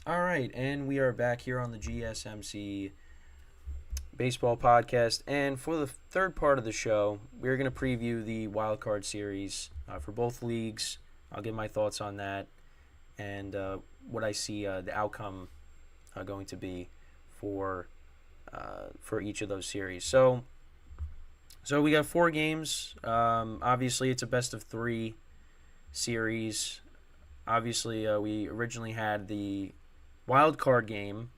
All right, and we are back here on the GSMC Baseball Podcast. And for the third part of the show, we're going to preview the wild card series for both leagues. I'll give my thoughts on that and what I see the outcome going to be for for each of those series. So we got 4 games. Obviously, it's a best of 3 series. Obviously, we originally had the wild card game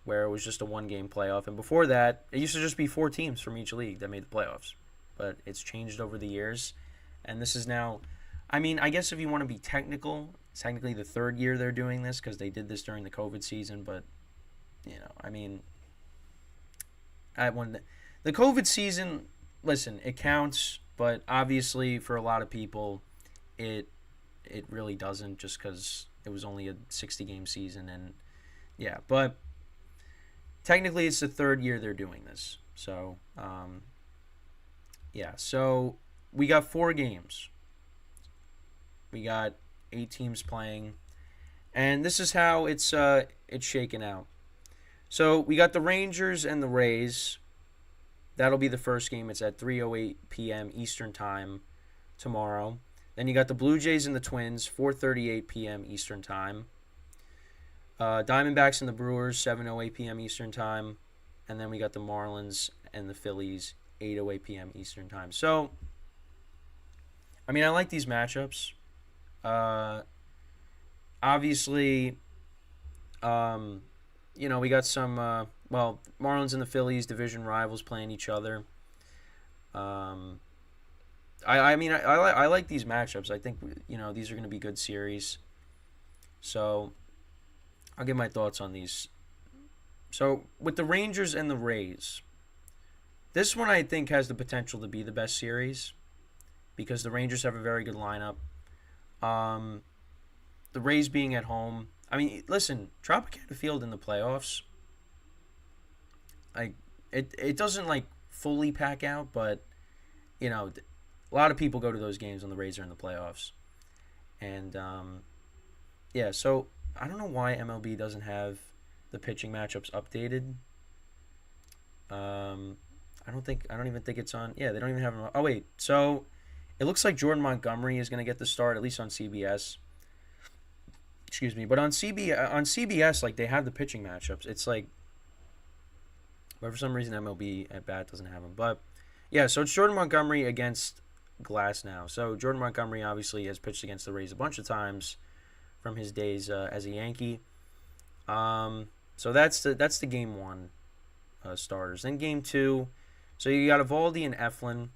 where it was just a 1-game playoff, and before that, it used to just be 4 teams from each league that made the playoffs. But it's changed over the years, and this is now. I mean, I guess if you want to be technical, it's technically the 3rd year they're doing this because they did this during the COVID season. But I mean, when the COVID season, listen, it counts, but obviously for a lot of people, it really doesn't, just because it was only a 60-game season. And yeah, but technically it's the 3rd year they're doing this. So yeah, so we got 4 games. We got 8 teams playing, and this is how it's shaken out. So we got the Rangers and the Rays. That'll be the first game. It's at 3:08 p.m. Eastern Time tomorrow. Then you got the Blue Jays and the Twins, 4:38 p.m. Eastern Time. Diamondbacks and the Brewers, 7:08 p.m. Eastern Time. And then we got the Marlins and the Phillies, 8:08 p.m. Eastern Time. So, I mean, I like these matchups. Obviously, we got some, Marlins and the Phillies, division rivals, playing each other. I like these matchups. I think, these are going to be good series. So, I'll give my thoughts on these. So, with the Rangers and the Rays, this one I think has the potential to be the best series because the Rangers have a very good lineup. The Rays being at home. I mean, listen, Tropicana Field in the playoffs, it doesn't fully pack out, but a lot of people go to those games when the Rays are in the playoffs. And yeah, so I don't know why MLB doesn't have the pitching matchups updated. I don't even think it's on. Yeah, they don't even have them. Oh wait, so it looks like Jordan Montgomery is going to get the start, at least on CBS. Excuse me, but on CBS, they have the pitching matchups. It's but for some reason MLB at bat doesn't have them. But yeah, so it's Jordan Montgomery against Glass now. So Jordan Montgomery obviously has pitched against the Rays a bunch of times from his days as a Yankee. So that's the game 1 starters. Then game 2, so you got Evaldi and Eflin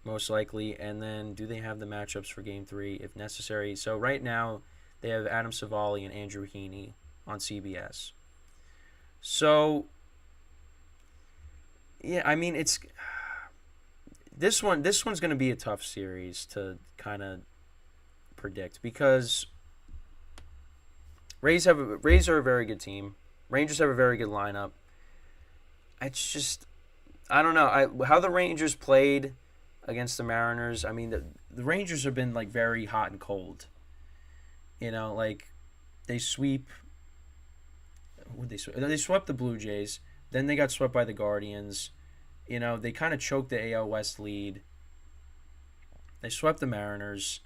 most likely, and then do they have the matchups for game 3 if necessary? So right now they have Adam Savali and Andrew Heaney on CBS. So yeah, I mean it's this one's going to be a tough series to kind of predict because Rays are a very good team. Rangers have a very good lineup. It's just I don't know how the Rangers played against the Mariners. I mean the Rangers have been very hot and cold. They sweep. They swept the Blue Jays. Then they got swept by the Guardians. They kind of choked the AL West lead. They swept the Mariners.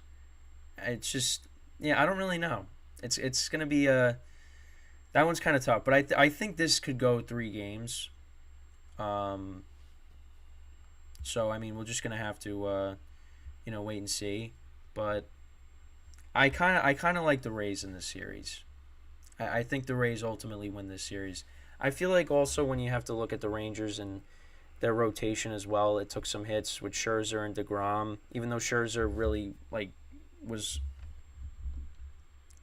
It's just, I don't really know. It's gonna be that one's kind of tough. But I think this could go 3 games. So I mean, we're just gonna have to wait and see. But I kind of like the Rays in this series. I think the Rays ultimately win this series. I feel like also when you have to look at the Rangers and their rotation as well, it took some hits with Scherzer and DeGrom, even though Scherzer really was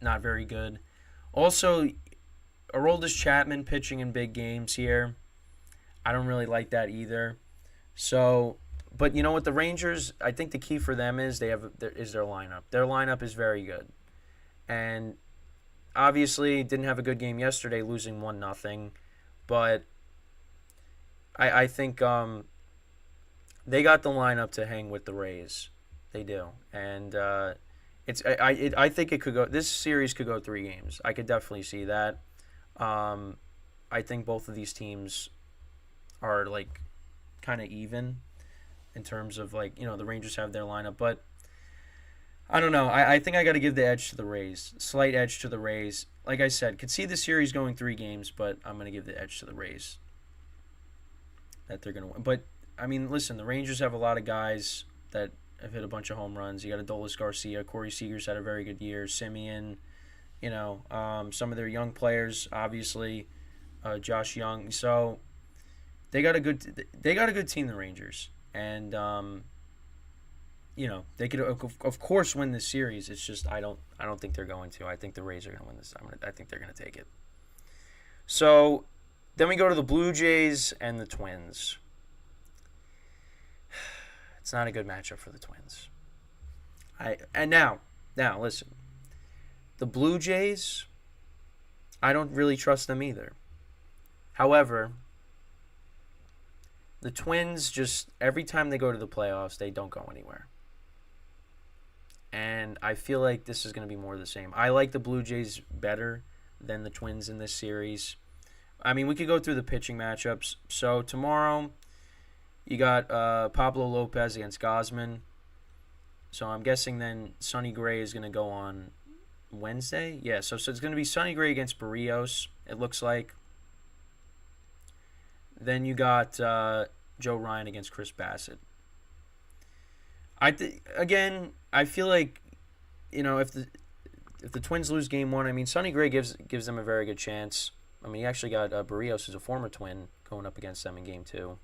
not very good. Also, Aroldis Chapman pitching in big games here. I don't really like that either. So, but with the Rangers, I think the key for them is their lineup. Their lineup is very good, and obviously didn't have a good game yesterday, losing 1-0. But I think they got the lineup to hang with the Rays. They do, and I think it could go. This series could go 3 games. I could definitely see that. Um, I think both of these teams are like kind of even in terms of like the Rangers have their lineup, but I don't know. I think I got to give the edge to the Rays. Slight edge to the Rays. Like I said, could see the series going 3 games, but I'm going to give the edge to the Rays. That they're going to win. But, I mean, listen, the Rangers have a lot of guys that have hit a bunch of home runs. You got Adolis Garcia. Corey Seager's had a very good year. Simeon, some of their young players, obviously, Josh Young. So they got a good team, the Rangers. And, they could of course win this series. It's just I don't think they're going to. I think the Rays are going to win this. I think they're going to take it. So then we go to the Blue Jays and the Twins. It's not a good matchup for the Twins. Now listen. The Blue Jays, I don't really trust them either. However, the Twins just every time they go to the playoffs, they don't go anywhere. And I feel like this is going to be more of the same. I like the Blue Jays better than the Twins in this series. I mean, we could go through the pitching matchups. So tomorrow, you got Pablo Lopez against Gosman. So I'm guessing then Sonny Gray is going to go on Wednesday. Yeah, so it's going to be Sonny Gray against Barrios, it looks like. Then you got Joe Ryan against Chris Bassett. I feel like, if the Twins lose Game 1, I mean, Sonny Gray gives them a very good chance. I mean, he actually got Barrios, who's a former Twin, going up against them in Game 2.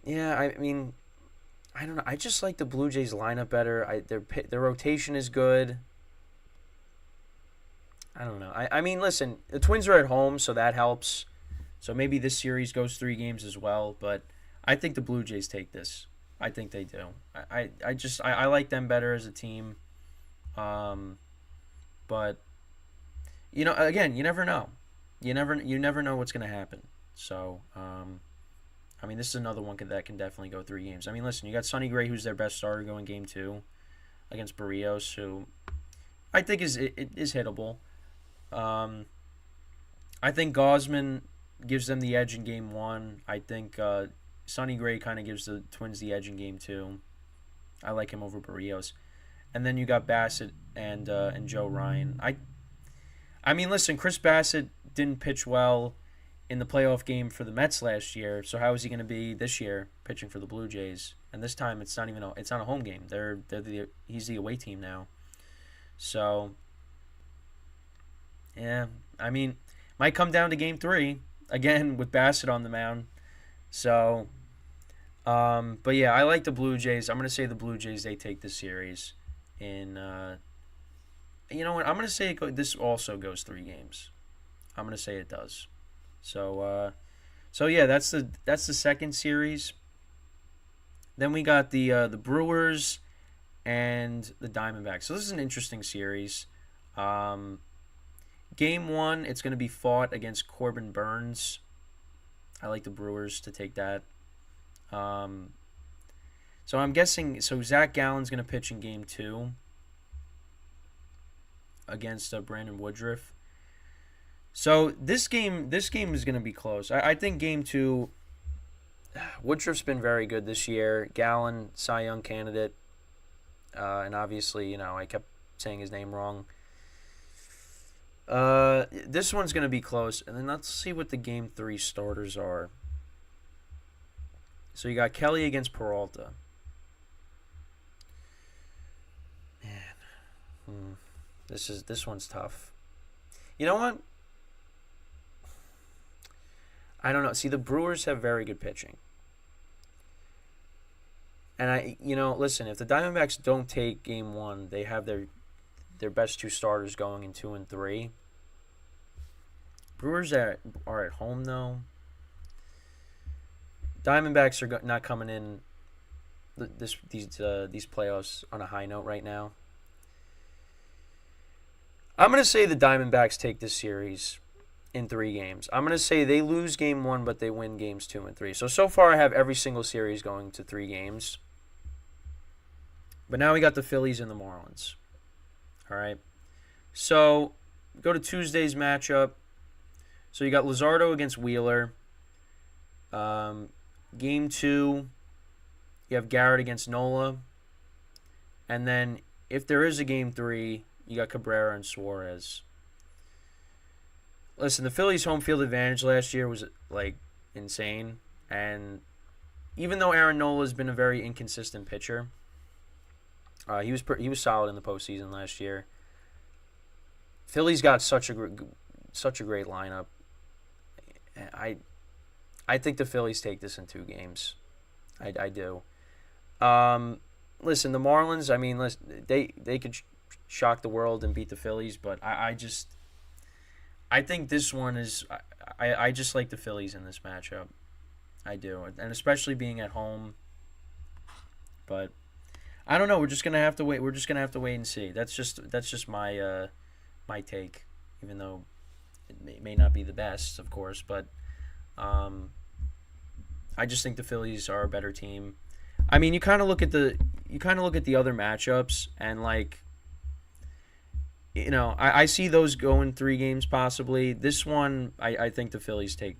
Yeah, I mean, I don't know. I just like the Blue Jays lineup better. Their rotation is good. I don't know. I mean, listen, the Twins are at home, so that helps. So maybe this series goes 3 games as well, but I think the Blue Jays take this. I think they do. I like them better as a team. But again, you never know. You never know what's going to happen. So, I mean, this is another one that can definitely go 3 games. I mean, listen, you got Sonny Gray, who's their best starter, going Game 2 against Barrios, who I think is hittable. I think Gosman gives them the edge in Game 1. I think Sonny Gray kind of gives the Twins the edge in Game 2. I like him over Barrios. And then you got Bassett and Joe Ryan. I mean, listen, Chris Bassett didn't pitch well in the playoff game for the Mets last year. So how is he going to be this year pitching for the Blue Jays? And this time it's not a home game. He's the away team now. So yeah, I mean, might come down to Game 3 again with Bassett on the mound. So, but yeah, I like the Blue Jays. I'm going to say the Blue Jays, they take this series. You know what? I'm going to say this also goes 3 games. I'm going to say it does. So yeah, that's the second series. Then we got the Brewers and the Diamondbacks. So this is an interesting series. Game 1, it's going to be fought against Corbin Burns. I like the Brewers to take that. So I'm guessing. So Zach Gallen's going to pitch in Game 2 against Brandon Woodruff. So this game is going to be close. I think Game 2. Woodruff's been very good this year. Gallen, Cy Young candidate, and obviously, I kept saying his name wrong. This one's going to be close, and then let's see what the Game 3 starters are. So you got Kelly against Peralta. Man, this one's tough. You know what? I don't know. See, the Brewers have very good pitching. And listen, if the Diamondbacks don't take Game 1, they have their best 2 starters going in 2 and 3. Brewers are at home though. Diamondbacks are not coming in these playoffs on a high note right now. I'm going to say the Diamondbacks take this series in 3 games. I'm going to say they lose Game 1, but they win Games 2 and 3. So far I have every single series going to 3 games. But now we got the Phillies and the Marlins. All right. So go to Tuesday's matchup. So you got Luzardo against Wheeler. Game 2, you have Garrett against Nola. And then if there is a Game 3, you got Cabrera and Suarez. Listen, the Phillies' home field advantage last year was like insane. And even though Aaron Nola has been a very inconsistent pitcher, he was solid in the postseason last year. Phillies got such a great lineup. I think the Phillies take this in 2 games. I do. Listen, the Marlins, I mean, they could shock the world and beat the Phillies, but I think this one is I just like the Phillies in this matchup. I do, and especially being at home. But I don't know. We're just gonna have to wait. We're just gonna have to wait and see. That's just my my take, even though it may not be the best, of course. But I just think the Phillies are a better team. I mean, you kind of look at the other matchups, and like, you know, I see those going 3 games possibly. This one, I think the Phillies take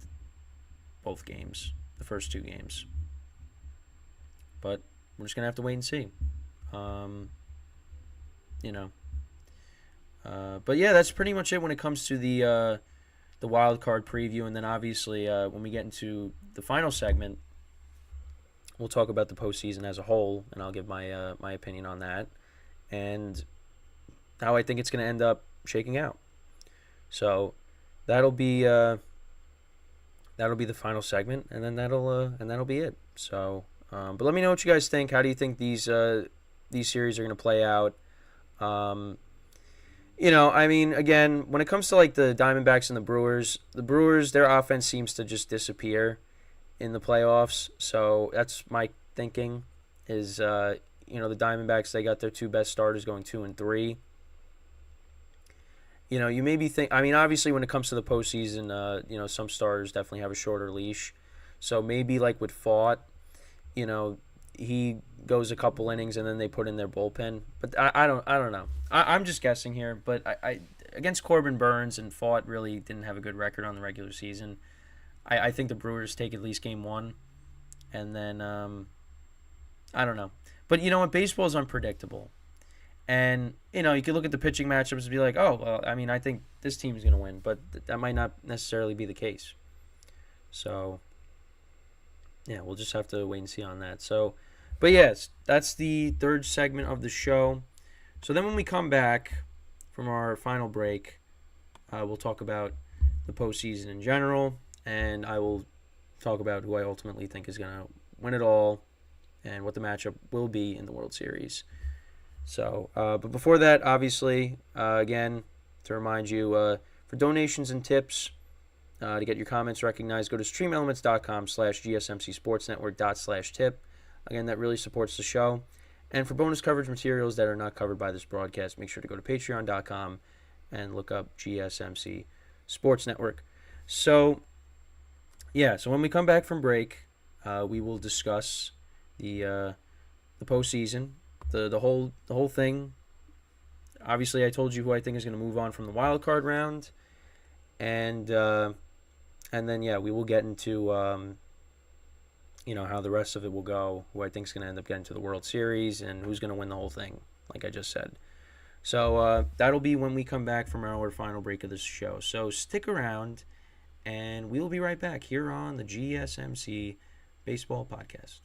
both games, the first 2 games. But we're just gonna have to wait and see. You know. But yeah, that's pretty much it when it comes to the wild card preview, and then obviously when we get into the final segment, we'll talk about the postseason as a whole, and I'll give my my opinion on that and how I think it's going to end up shaking out. So that'll be the final segment, and then that'll be it. So, but let me know what you guys think. How do you think these series are going to play out? You know, I mean, again, when it comes to like the Diamondbacks and the Brewers, their offense seems to just disappear in the playoffs. So that's my thinking is, you know, the Diamondbacks, they got their 2 best starters going 2 and 3. You know, you maybe think, I mean, obviously when it comes to the postseason, you know, some starters definitely have a shorter leash. So maybe like with Fought, you know, he goes a couple innings and then they put in their bullpen. But I don't know. I'm just guessing here. But I against Corbin Burns, and Fought really didn't have a good record on the regular season. I think the Brewers take at least game 1. And then, I don't know. But you know what? Baseball is unpredictable. And, you know, you could look at the pitching matchups and be like, oh, well, I mean, I think this team's going to win. But that might not necessarily be the case. So, yeah, we'll just have to wait and see on that. So, but yes, that's the 3rd segment of the show. So then when we come back from our final break, we'll talk about the postseason in general, and I will talk about who I ultimately think is going to win it all and what the matchup will be in the World Series. So, but before that, obviously, again, to remind you, for donations and tips, to get your comments recognized, go to streamelements.com/gsmcsportsnetwork./tip. Again, that really supports the show. And for bonus coverage materials that are not covered by this broadcast, make sure to go to patreon.com and look up GSMC Sports Network. So, yeah, so when we come back from break, we will discuss the postseason, the whole thing. Obviously, I told you who I think is going to move on from the wild card round, and then yeah, we will get into you know, how the rest of it will go, who I think is going to end up getting to the World Series, and who's going to win the whole thing, like I just said. So that'll be when we come back from our final break of this show. So stick around, and we'll be right back here on the GSMC Baseball Podcast.